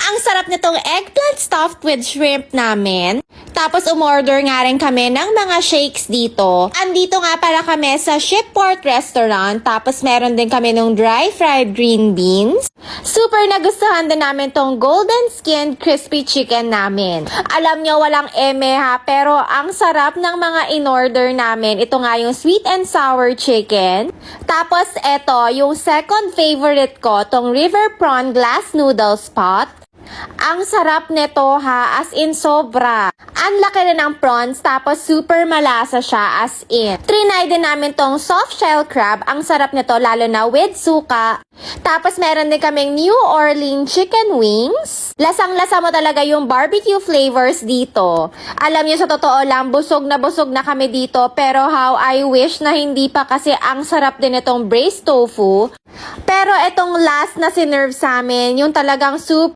Ang sarap nitong eggplant stuffed with shrimp namin. Tapos umorder nga rin kami ng mga shakes dito. Andito nga para kami sa Shipport Restaurant. Tapos meron din kami ng dry fried green beans. Super nagustuhan din namin tong golden skinned crispy chicken namin. Alam nyo, walang eme ha, pero ang sarap ng mga in-order namin. Ito nga yung sweet and sour chicken. Tapos eto, yung second favorite ko, tong river prawn glass noodle spot. Ang sarap nito ha, as in sobra. Ang laki rin ng prawns, tapos super malasa siya as in. Trinay din namin tong soft shell crab. Ang sarap nito lalo na with suka. Tapos meron din kaming New Orleans chicken wings. Lasang-lasa mo talaga yung barbecue flavors dito. Alam niyo, sa totoo lang, busog na kami dito. Pero how I wish na hindi pa, kasi ang sarap din itong braised tofu. Pero itong last na sinerve sa amin, yung talagang soup,